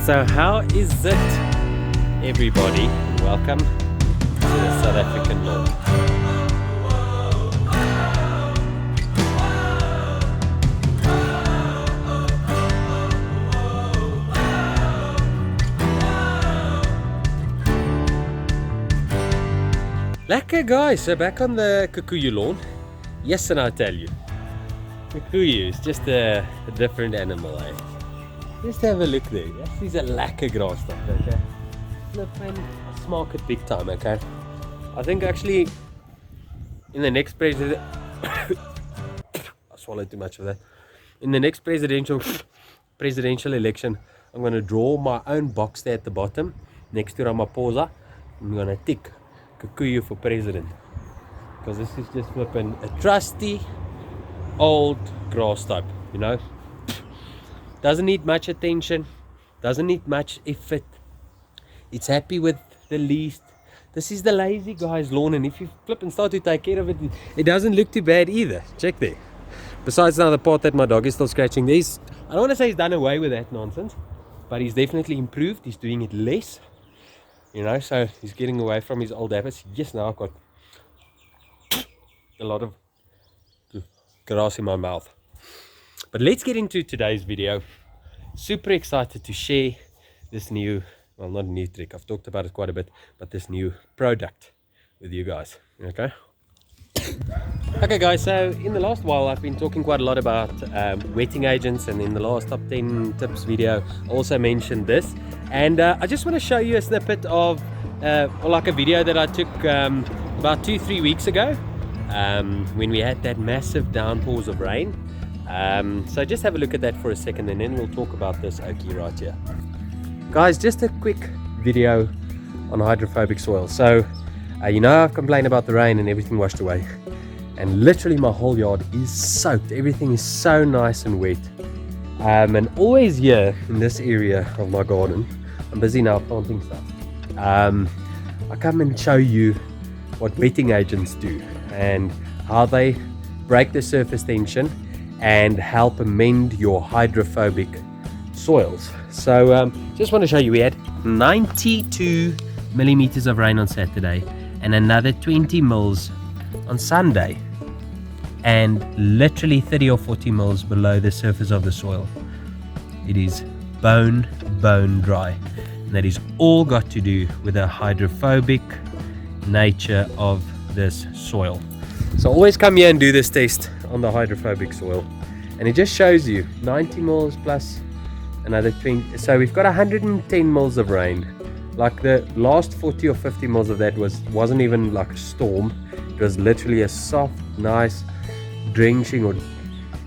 So how is it, everybody? Welcome to the South African lawn. Lekker guys, so back on the Kikuyu lawn. Yes, and I tell you, Kikuyu is just a different animal, eh? Just have a look there. This is a lekker grass stuff, okay? Flippin', I smoke it big time, okay? I think actually in the next I swallowed too much of that. In the next presidential election, I'm going to draw my own box there at the bottom next to Ramaphosa. I'm going to tick Kikuyu for president, because this is just flipping a trusty old grass type, you know. Doesn't need much attention, doesn't need much effort. It's happy with the least. This is the lazy guy's lawn, and if you flip and start to take care of it, it doesn't look too bad either. Check there. Besides now the part that my dog is still scratching, I don't want to say he's done away with that nonsense, but he's definitely improved. He's doing it less, you know, so he's getting away from his old habits. Yes, now I've got a lot of grass in my mouth. But let's get into today's video. Super excited to share this new, well, not a new trick, I've talked about it quite a bit, but this new product with you guys, okay? Okay guys, so in the last while I've been talking quite a lot about wetting agents, and in the last top 10 tips video I also mentioned this, and I just want to show you a snippet of like a video that I took about 2-3 weeks ago when we had that massive downpours of rain. So just have a look at that for a second, and then we'll talk about this oakie right here. Guys, just a quick video on hydrophobic soil. So you know, I've complained about the rain and everything washed away, and literally my whole yard is soaked. Everything is so nice and wet, and always here in this area of my garden, I'm busy now planting stuff. I come and show you what wetting agents do and how they break the surface tension and help amend your hydrophobic soils. So just want to show you, we had 92 millimeters of rain on Saturday and another 20 mils on Sunday, and literally 30 or 40 mils below the surface of the soil. It is bone dry, and that is all got to do with the hydrophobic nature of this soil. So always come here and do this test on the hydrophobic soil, and it just shows you 90 mils plus another 20. So we've got 110 mils of rain. Like the last 40 or 50 mils of that wasn't even like a storm. It was literally a soft, nice drenching or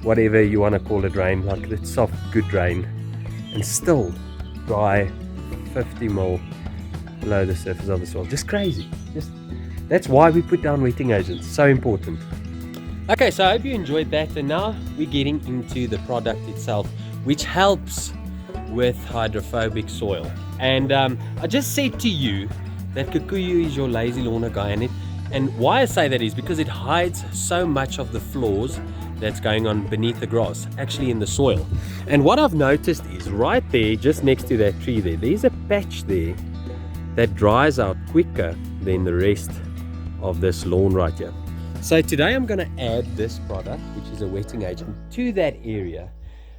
whatever you want to call it rain, like that soft, good rain, and still dry 50 mil below the surface of the soil. Just crazy. That's why we put down wetting agents. So important. Okay, so I hope you enjoyed that, and now we're getting into the product itself, which helps with hydrophobic soil. And I just said to you that Kikuyu is your lazy lawner guy, and why I say that is because it hides so much of the flaws that's going on beneath the grass, actually in the soil. And what I've noticed is right there, just next to that tree there's a patch there that dries out quicker than the rest of this lawn right here. So today I'm going to add this product, which is a wetting agent, to that area.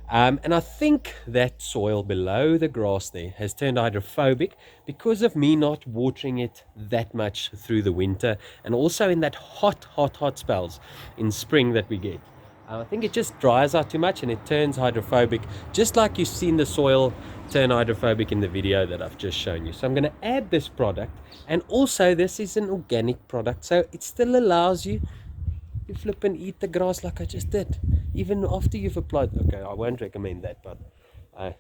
And I think that soil below the grass there has turned hydrophobic because of me not watering it that much through the winter, and also in that hot spells in spring that we get. I think it just dries out too much and it turns hydrophobic, just like you've seen the soil turn hydrophobic in the video that I've just shown you. So I'm going to add this product, and also this is an organic product, so it still allows you to flip and eat the grass like I just did, even after you've applied. Okay, I won't recommend that, but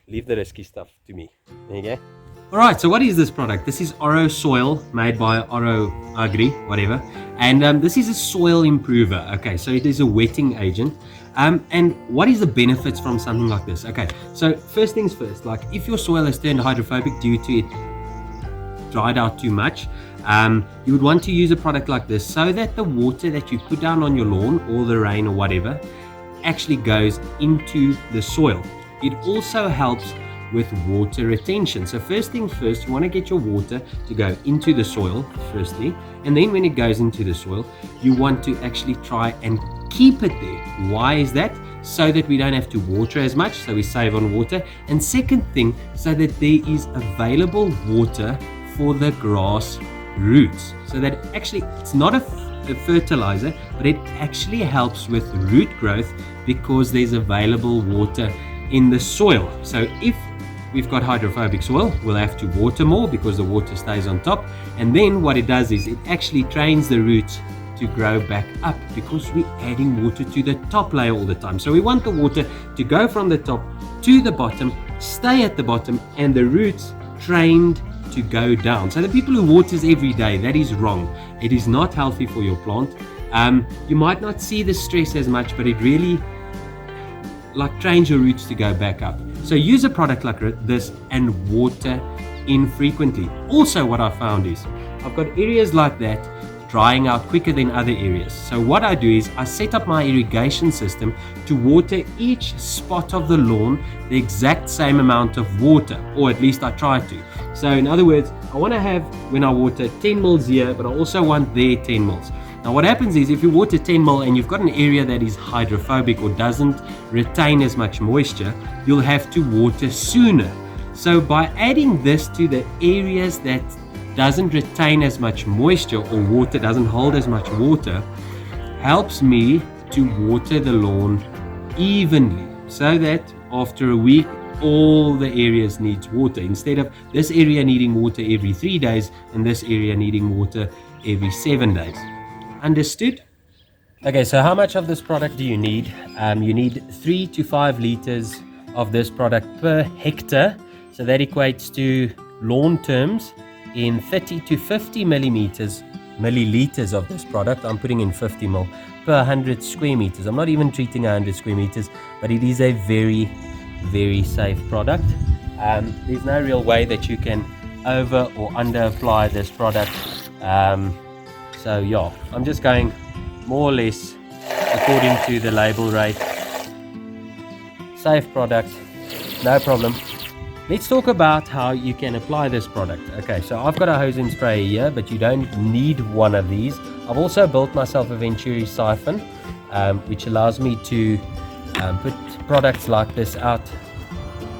leave the risky stuff to me. There you go. Alright, so what is this product? This is Oro Soil, made by Oro Agri, whatever. And this is a soil improver. Okay, so it is a wetting agent. And what is the benefits from something like this? Okay, so first things first, like if your soil has turned hydrophobic due to it dried out too much, you would want to use a product like this so that the water that you put down on your lawn, or the rain or whatever, actually goes into the soil. It also helps with water retention. So first thing first, you want to get your water to go into the soil firstly, and then when it goes into the soil, you want to actually try and keep it there. Why is that? So that we don't have to water as much, so we save on water. And second thing, so that there is available water for the grass roots, so that actually it's not a fertilizer, but it actually helps with root growth because there's available water in the soil. So if we've got hydrophobic soil, we'll have to water more because the water stays on top, and then what it does is it actually trains the roots to grow back up because we're adding water to the top layer all the time. So we want the water to go from the top to the bottom, stay at the bottom, and the roots trained to go down. So the people who waters every day, that is wrong. It is not healthy for your plant. You might not see the stress as much, but it really trains your roots to go back up. So use a product like this and water infrequently. Also, what I found is I've got areas like that drying out quicker than other areas. So what I do is I set up my irrigation system to water each spot of the lawn the exact same amount of water, or at least I try to. So in other words, I want to have, when I water, 10 mils here, but I also want there 10 mils. Now what happens is if you water 10 mil and you've got an area that is hydrophobic or doesn't retain as much moisture, you'll have to water sooner. So by adding this to the areas that doesn't retain as much moisture, or water doesn't hold as much water, helps me to water the lawn evenly, so that after a week all the areas needs water, instead of this area needing water every 3 days and this area needing water every 7 days. Understood? Okay, so how much of this product do you need? You need 3 to 5 liters of this product per hectare. So that equates to lawn terms in 30 to 50 milliliters of this product. I'm putting in 50 ml per 100 square meters. I'm not even treating 100 square meters, but it is a very, very safe product. There's no real way that you can over or under apply this product. So yeah, I'm just going more or less according to the label rate. Safe product, no problem. Let's talk about how you can apply this product. Okay, so I've got a hose and sprayer here, but you don't need one of these. I've also built myself a Venturi siphon, which allows me to put products like this out.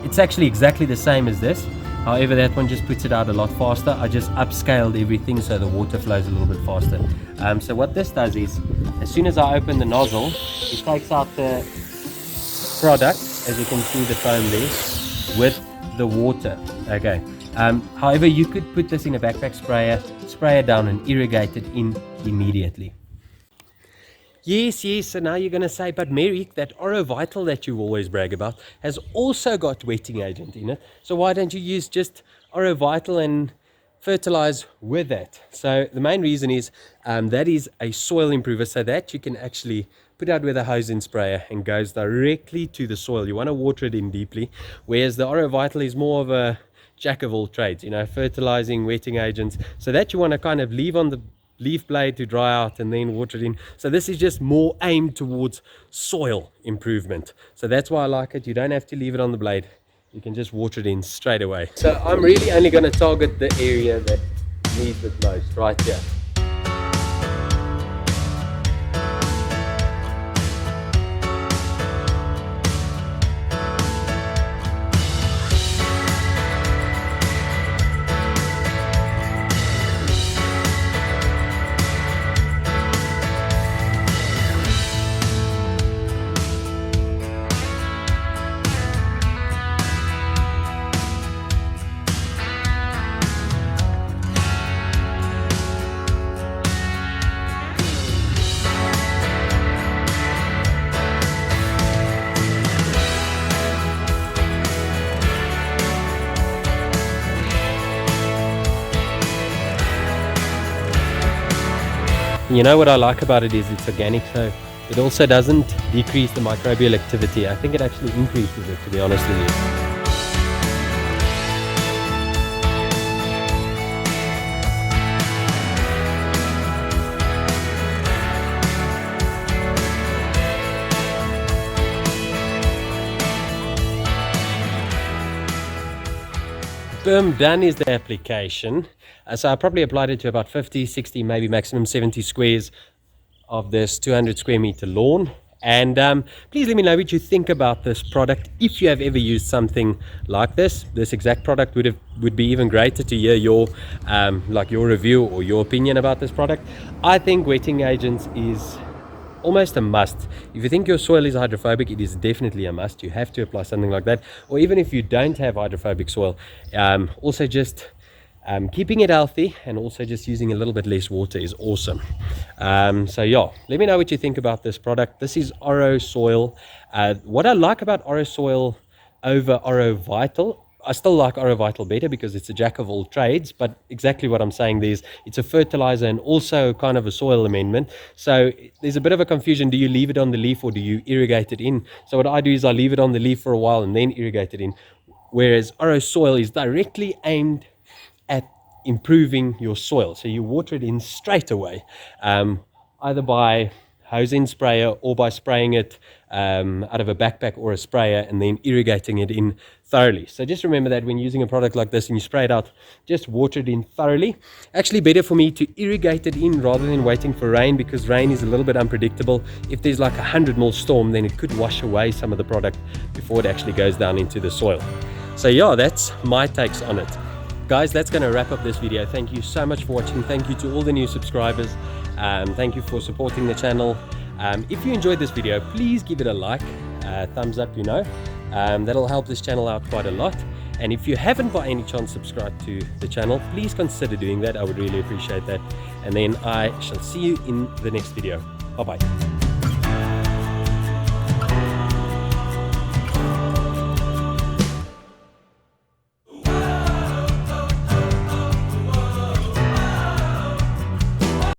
It's actually exactly the same as this. However, that one just puts it out a lot faster. I just upscaled everything so the water flows a little bit faster. So what this does is, as soon as I open the nozzle, it takes out the product, as you can see the foam there, with the water. Okay. However, you could put this in a backpack sprayer, spray it down and irrigate it in immediately. Yes, so now you're going to say, but Merrick, that Oro Vital that you always brag about has also got wetting agent in it. So why don't you use just Oro Vital and fertilize with that? So the main reason is that is a soil improver, so that you can actually put out with a hose and sprayer and goes directly to the soil. You want to water it in deeply, whereas the Oro Vital is more of a jack of all trades, fertilizing, wetting agents, so that you want to kind of leave on the leaf blade to dry out and then water it in. So this is just more aimed towards soil improvement. So that's why I like it. You don't have to leave it on the blade. You can just water it in straight away. So I'm really only going to target the area that needs it most, right here. You know what I like about it is it's organic, so it also doesn't decrease the microbial activity. I think it actually increases it, to be honest with you. boom, done is the application. So I probably applied it to about 50, 60, maybe maximum 70 squares of this 200 square meter lawn. And please let me know what you think about this product. If you have ever used something like this exact product would be even greater to hear your your review or your opinion about this product. I think wetting agents is almost a must. If you think your soil is hydrophobic, it is definitely a must. You have to apply something like that. Or even if you don't have hydrophobic soil, also just keeping it healthy and also just using a little bit less water is awesome. So yeah, let me know what you think about this product. This is Oro Soil. What I like about Oro Soil over Oro Vital, I still like Oro Vital better because it's a jack of all trades, but exactly what I'm saying there is it's a fertilizer and also kind of a soil amendment. So there's a bit of a confusion. Do you leave it on the leaf or do you irrigate it in? So what I do is I leave it on the leaf for a while and then irrigate it in, whereas Oro Soil is directly aimed at improving your soil. So you water it in straight away, either by hose in sprayer or by spraying it out of a backpack or a sprayer and then irrigating it in thoroughly. So just remember that when using a product like this and you spray it out, just water it in thoroughly. Actually better for me to irrigate it in rather than waiting for rain, because rain is a little bit unpredictable. If there's like 100 mil storm, then it could wash away some of the product before it actually goes down into the soil. So yeah, that's my takes on it. Guys, that's going to wrap up this video. Thank you so much for watching. Thank you to all the new subscribers. Thank you for supporting the channel. If you enjoyed this video, please give it a like, thumbs up, that'll help this channel out quite a lot. And if you haven't by any chance subscribed to the channel, please consider doing that. I would really appreciate that. And then I shall see you in the next video. Bye bye.